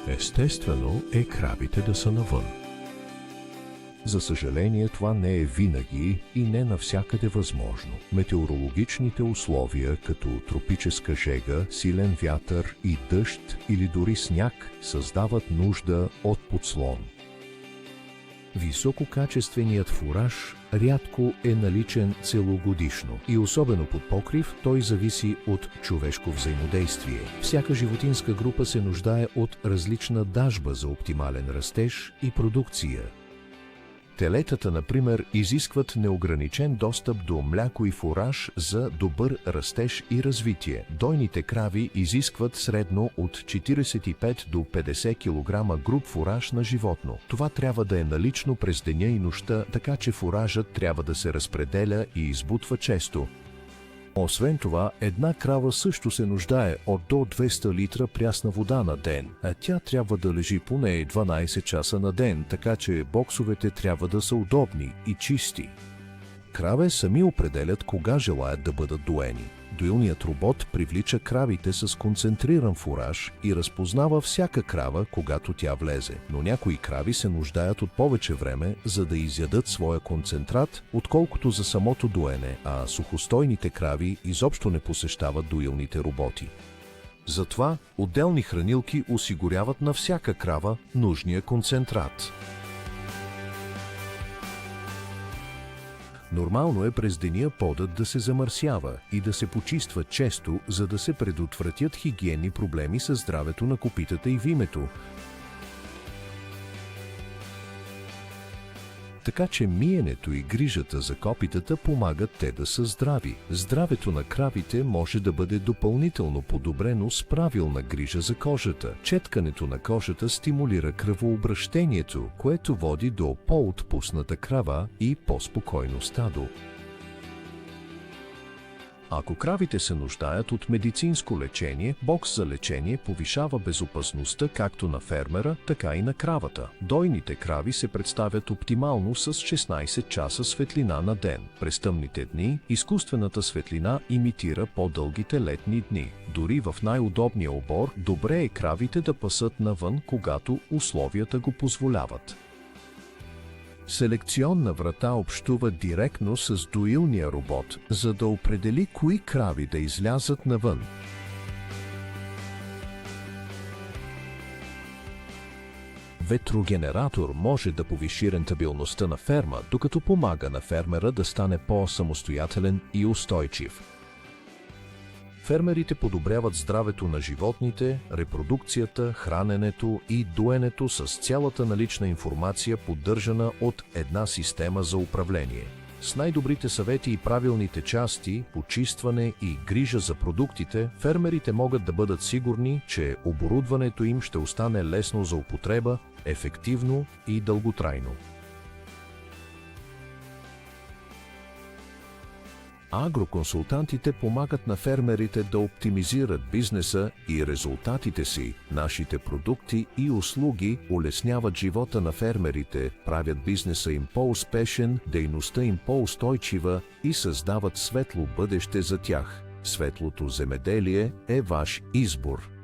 Естествено е крабите да са навън. За съжаление, това не е винаги и не навсякъде възможно. Метеорологичните условия, като тропическа жега, силен вятър и дъжд или дори сняг, създават нужда от подслон. Висококачественият фураж рядко е наличен целогодишно и особено под покрив той зависи от човешко взаимодействие. Всяка животинска група се нуждае от различна дажба за оптимален растеж и продукция. Телетата, например, изискват неограничен достъп до мляко и фураж за добър растеж и развитие. Дойните крави изискват средно от 45 до 50 кг груб фураж на животно. Това трябва да е налично през деня и нощта, така че фуражът трябва да се разпределя и избутва често. Освен това, една крава също се нуждае от до 200 литра прясна вода на ден, а тя трябва да лежи поне 12 часа на ден, така че боксовете трябва да са удобни и чисти. Краве сами определят кога желаят да бъдат доени. Доилният робот привлича кравите с концентриран фураж и разпознава всяка крава, когато тя влезе. Но някои крави се нуждаят от повече време, за да изядат своя концентрат, отколкото за самото доене, а сухостойните крави изобщо не посещават доилните роботи. Затова отделни хранилки осигуряват на всяка крава нужния концентрат. Нормално е през деня подът да се замърсява и да се почиства често, за да се предотвратят хигиенни проблеми със здравето на копитата и вимето. Така че миенето и грижата за копитата помагат те да са здрави. Здравето на кравите може да бъде допълнително подобрено с правилна грижа за кожата. Четкането на кожата стимулира кръвообращението, което води до по-отпусната крава и по-спокойно стадо. Ако кравите се нуждаят от медицинско лечение, бокс за лечение повишава безопасността както на фермера, така и на кравата. Дойните крави се представят оптимално с 16 часа светлина на ден. През тъмните дни изкуствената светлина имитира по-дългите летни дни. Дори в най-удобния обор, добре е кравите да пасат навън, когато условията го позволяват. Селекционна врата общува директно с доилния робот, за да определи кои крави да излязат навън. Ветрогенератор може да повиши рентабилността на ферма, докато помага на фермера да стане по-самостоятелен и устойчив. Фермерите подобряват здравето на животните, репродукцията, храненето и доенето с цялата налична информация, поддържана от една система за управление. С най-добрите съвети и правилните части, почистване и грижа за продуктите, фермерите могат да бъдат сигурни, че оборудването им ще остане лесно за употреба, ефективно и дълготрайно. Агроконсултантите помагат на фермерите да оптимизират бизнеса и резултатите си. Нашите продукти и услуги улесняват живота на фермерите, правят бизнеса им по-успешен, дейността им по-устойчива и създават светло бъдеще за тях. Светлото земеделие е ваш избор.